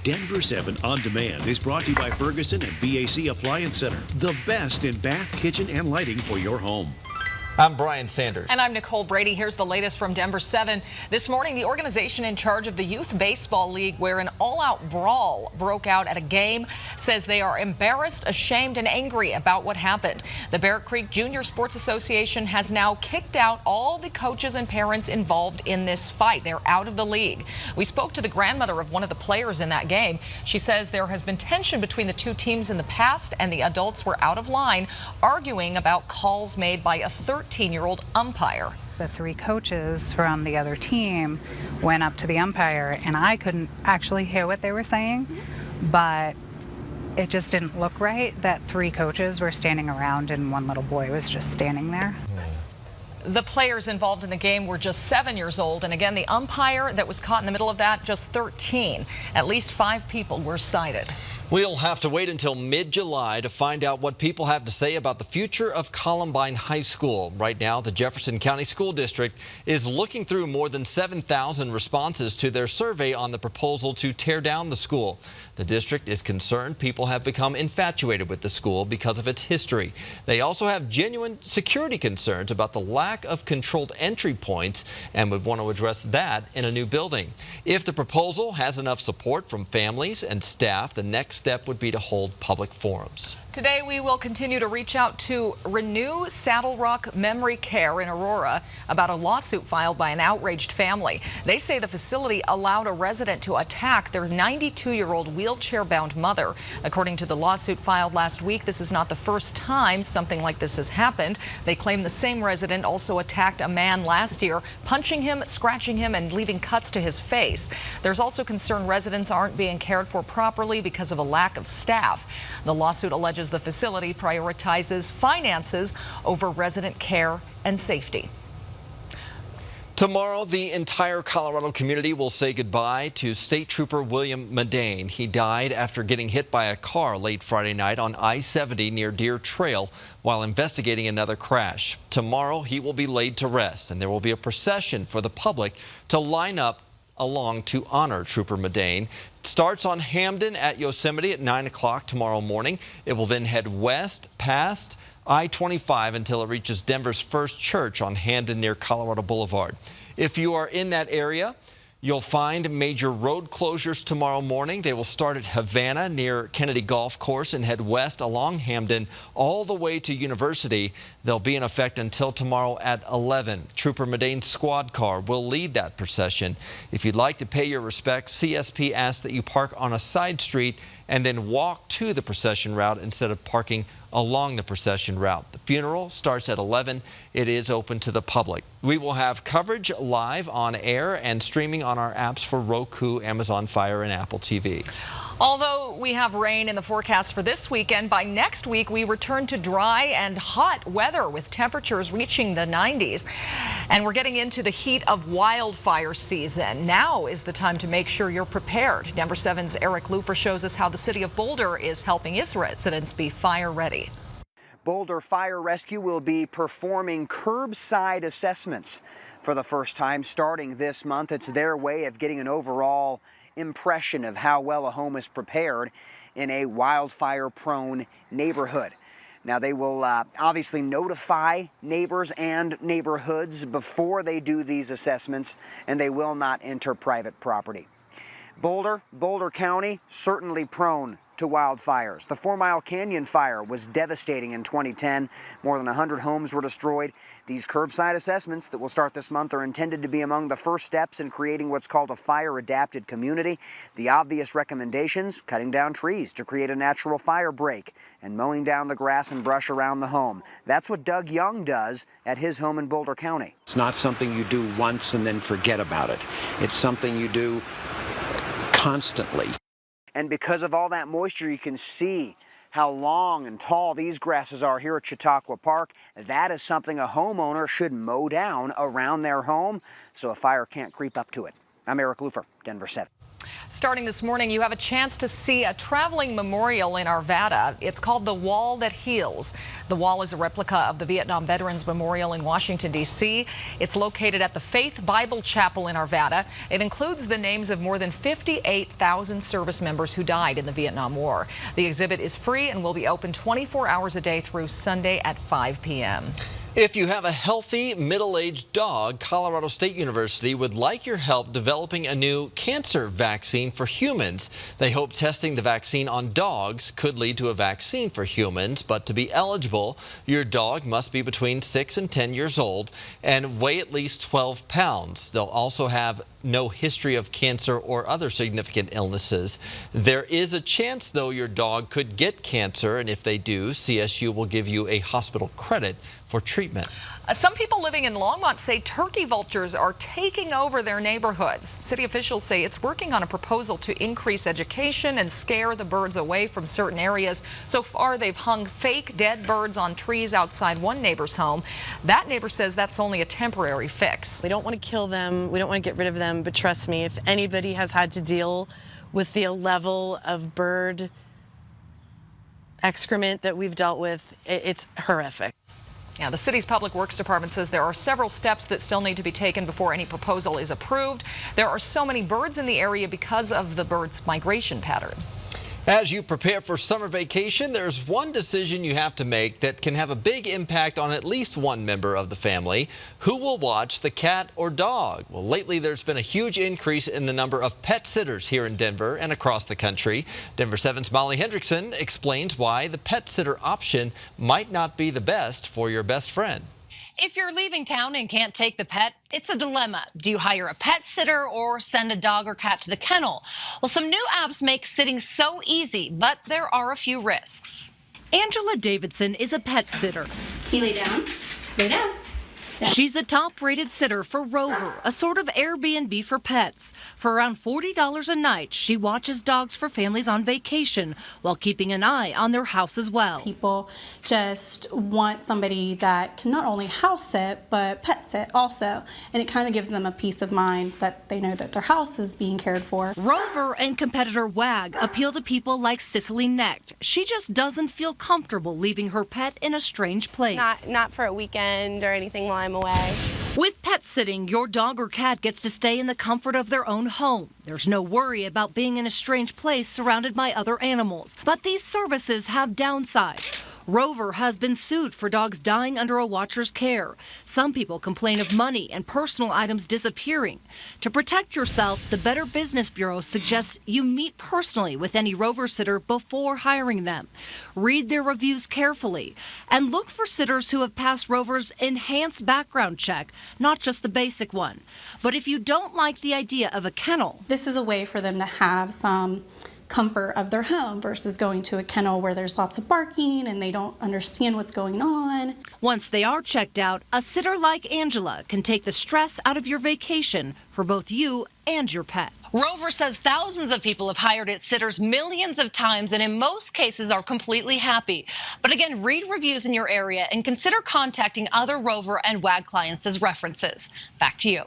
Denver 7 On Demand is brought to you by Ferguson and BAC Appliance Center, the best in bath, kitchen, and lighting for your home. I'm Brian Sanders. And I'm Nicole Brady. Here's the latest from Denver 7. This morning, the organization in charge of the Youth Baseball League, where an all-out brawl broke out at a game, says they are embarrassed, ashamed, and angry about what happened. The Barrett Creek Junior Sports Association has now kicked out all the coaches and parents involved in this fight. They're out of the league. We spoke to the grandmother of one of the players in that game. She says there has been tension between the two teams in the past, and the adults were out of line, arguing about calls made by a 13-year-old umpire. The three coaches from the other team went up to the umpire, and I couldn't actually hear what they were saying, but it just didn't look right that three coaches were standing around and one little boy was just standing there. The players involved in the game were just 7 years old, and again, the umpire that was caught in the middle of that, just 13. At least 5 people were cited. We'll have to wait until mid-July to find out what people have to say about the future of Columbine High School. Right now, the Jefferson County School District is looking through more than 7,000 responses to their survey on the proposal to tear down the school. The district is concerned people have become infatuated with the school because of its history. They also have genuine security concerns about the lack of controlled entry points and would want to address that in a new building. If the proposal has enough support from families and staff, the next step would be to hold public forums. Today, we will continue to reach out to Renew Saddle Rock Memory Care in Aurora about a lawsuit filed by an outraged family. They say the facility allowed a resident to attack their 92-year-old wheelchair-bound mother. According to the lawsuit filed last week, this is not the first time something like this has happened. They claim the same resident also attacked a man last year, punching him, scratching him, and leaving cuts to his face. There's also concern residents aren't being cared for properly because of a lack of staff. The lawsuit alleges the facility prioritizes finances over resident care and safety. Tomorrow, the entire Colorado community will say goodbye to State Trooper William Medane. He died after getting hit by a car late Friday night on I-70 near Deer Trail while investigating another crash. Tomorrow, he will be laid to rest, and there will be a procession for the public to line up along to honor Trooper Medane. It starts on Hamden at Yosemite at 9 o'clock tomorrow morning. It will then head west past I-25 until it reaches Denver's First Church on Hamden near Colorado Boulevard. If you are in that area, you'll find major road closures tomorrow morning. They will start at Havana near Kennedy Golf Course and head west along Hamden all the way to University. They'll be in effect until tomorrow at 11. Trooper Medane's squad car will lead that procession. If you'd like to pay your respects, CSP asks that you park on a side street and then walk to the procession route instead of parking along the procession route. The funeral starts at 11. It is open to the public. We will have coverage live on air and streaming on our apps for Roku, Amazon Fire, and Apple TV. Although we have rain in the forecast for this weekend, by next week we return to dry and hot weather with temperatures reaching the 90s. And we're getting into the heat of wildfire season. Now is the time to make sure you're prepared. Denver 7's Eric Lufer shows us how the city of Boulder is helping its residents be fire ready. Boulder Fire Rescue will be performing curbside assessments for the first time starting this month. It's their way of getting an overall impression of how well a home is prepared in a wildfire-prone neighborhood. Now, they will obviously notify neighbors and neighborhoods before they do these assessments, and they will not enter private property. Boulder County, certainly prone to wildfires. The 4 Mile Canyon fire was devastating in 2010. More than 100 homes were destroyed. These curbside assessments that will start this month are intended to be among the first steps in creating what's called a fire-adapted community. The obvious recommendations: cutting down trees to create a natural fire break and mowing down the grass and brush around the home. That's what Doug Young does at his home in Boulder County. It's not something you do once and then forget about it. It's something you do constantly. And because of all that moisture, you can see how long and tall these grasses are here at Chautauqua Park. That is something a homeowner should mow down around their home so a fire can't creep up to it. I'm Eric Lufer, Denver 7. Starting this morning, you have a chance to see a traveling memorial in Arvada. It's called The Wall That Heals. The wall is a replica of the Vietnam Veterans Memorial in Washington, D.C. It's located at the Faith Bible Chapel in Arvada. It includes the names of more than 58,000 service members who died in the Vietnam War. The exhibit is free and will be open 24 hours a day through Sunday at 5 p.m. If you have a healthy, middle-aged dog, Colorado State University would like your help developing a new cancer vaccine for humans. They hope testing the vaccine on dogs could lead to a vaccine for humans, but to be eligible, your dog must be between 6 and 10 years old and weigh at least 12 pounds. They'll also have no history of cancer or other significant illnesses. There is a chance, though, your dog could get cancer, and if they do, CSU will give you a hospital credit for treatment. Some people living in Longmont say turkey vultures are taking over their neighborhoods. City officials say it's working on a proposal to increase education and scare the birds away from certain areas. So far, they've hung fake dead birds on trees outside one neighbor's home. That neighbor says that's only a temporary fix. We don't want to kill them. We don't want to get rid of them. But trust me, if anybody has had to deal with the level of bird excrement that we've dealt with, it's horrific. Yeah, the city's Public Works Department says there are several steps that still need to be taken before any proposal is approved. There are so many birds in the area because of the birds' migration pattern. As you prepare for summer vacation, there's one decision you have to make that can have a big impact on at least one member of the family. Who will watch the cat or dog? Well, lately there's been a huge increase in the number of pet sitters here in Denver and across the country. Denver 7's Molly Hendrickson explains why the pet sitter option might not be the best for your best friend. If you're leaving town and can't take the pet, it's a dilemma. Do you hire a pet sitter or send a dog or cat to the kennel? Well, some new apps make sitting so easy, but there are a few risks. Angela Davidson is a pet sitter. You lay down. Lay down. She's a top-rated sitter for Rover, a sort of Airbnb for pets. For around $40 a night, she watches dogs for families on vacation while keeping an eye on their house as well. People just want somebody that can not only house sit, but pet sit also. And it kind of gives them a peace of mind that they know that their house is being cared for. Rover and competitor WAG appeal to people like Cicely Necht. She just doesn't feel comfortable leaving her pet in a strange place. Not for a weekend or anything while I'm away. With pet sitting, your dog or cat gets to stay in the comfort of their own home. There's no worry about being in a strange place surrounded by other animals. But these services have downsides. Rover has been sued for dogs dying under a watcher's care. Some people complain of money and personal items disappearing. To protect yourself, the Better Business Bureau suggests you meet personally with any Rover sitter before hiring them. Read their reviews carefully and look for sitters who have passed Rover's enhanced background check, not just the basic one. But if you don't like the idea of a kennel, this is a way for them to have some comfort of their home versus going to a kennel where there's lots of barking and they don't understand what's going on. Once they are checked out, a sitter like Angela can take the stress out of your vacation for both you and your pet. Rover says thousands of people have hired its sitters millions of times and in most cases are completely happy. But again, read reviews in your area and consider contacting other Rover and WAG clients as references. Back to you.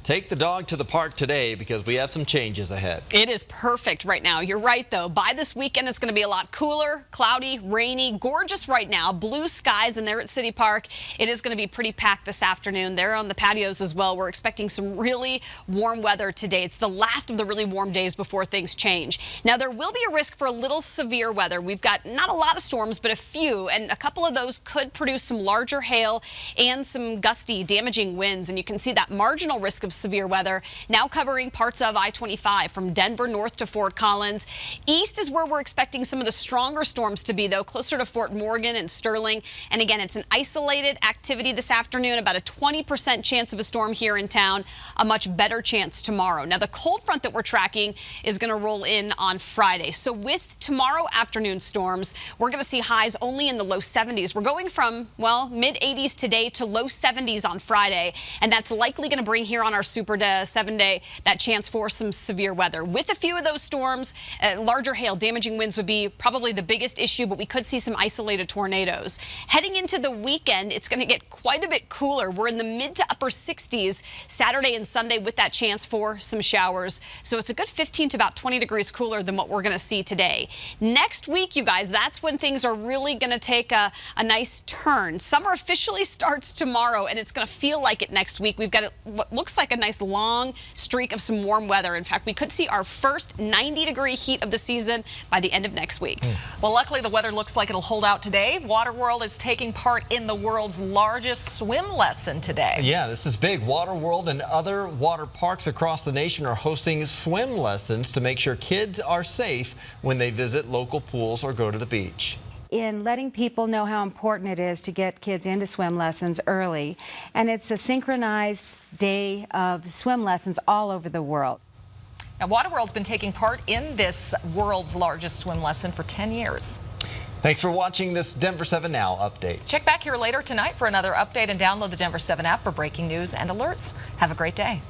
Take the dog to the park today because we have some changes ahead. It is perfect right now. You're right, though. By this weekend, it's going to be a lot cooler, cloudy, rainy, gorgeous right now. Blue skies in there at City Park. It is going to be pretty packed this afternoon. There on the patios as well. We're expecting some really warm weather today. It's the last of the really warm days before things change. Now, there will be a risk for a little severe weather. We've got not a lot of storms, but a few, and a couple of those could produce some larger hail and some gusty, damaging winds. And you can see that marginal risk of severe weather now covering parts of I-25 from Denver north to Fort Collins. East is where we're expecting some of the stronger storms to be, though, closer to Fort Morgan and Sterling. And again, it's an isolated activity this afternoon, about a 20% chance of a storm here in town, a much better chance tomorrow. Now, the cold front that we're tracking is going to roll in on Friday. So with tomorrow afternoon storms, we're going to see highs only in the low 70s. We're going from, well, mid 80s today to low 70s on Friday, and that's likely going to bring here on our our Super 7-day, that chance for some severe weather. With a few of those storms, larger hail, damaging winds would be probably the biggest issue, but we could see some isolated tornadoes. Heading into the weekend, it's going to get quite a bit cooler. We're in the mid to upper 60s Saturday and Sunday with that chance for some showers. So it's a good 15 to about 20 degrees cooler than what we're going to see today. Next week, you guys, that's when things are really going to take a nice turn. Summer officially starts tomorrow, and it's going to feel like it next week. We've got what looks like a nice long streak of some warm weather. In fact, we could see our first 90-degree heat of the season by the end of next week. Well, luckily the weather looks like it'll hold out today. Waterworld is taking part in the world's largest swim lesson today. Yeah, this is big. Waterworld and other water parks across the nation are hosting swim lessons to make sure kids are safe when they visit local pools or go to the beach. In letting people know how important it is to get kids into swim lessons early. And it's a synchronized day of swim lessons all over the world. Now, Waterworld's been taking part in this world's largest swim lesson for 10 years. Thanks for watching this Denver 7 Now update. Check back here later tonight for another update and download the Denver 7 app for breaking news and alerts. Have a great day.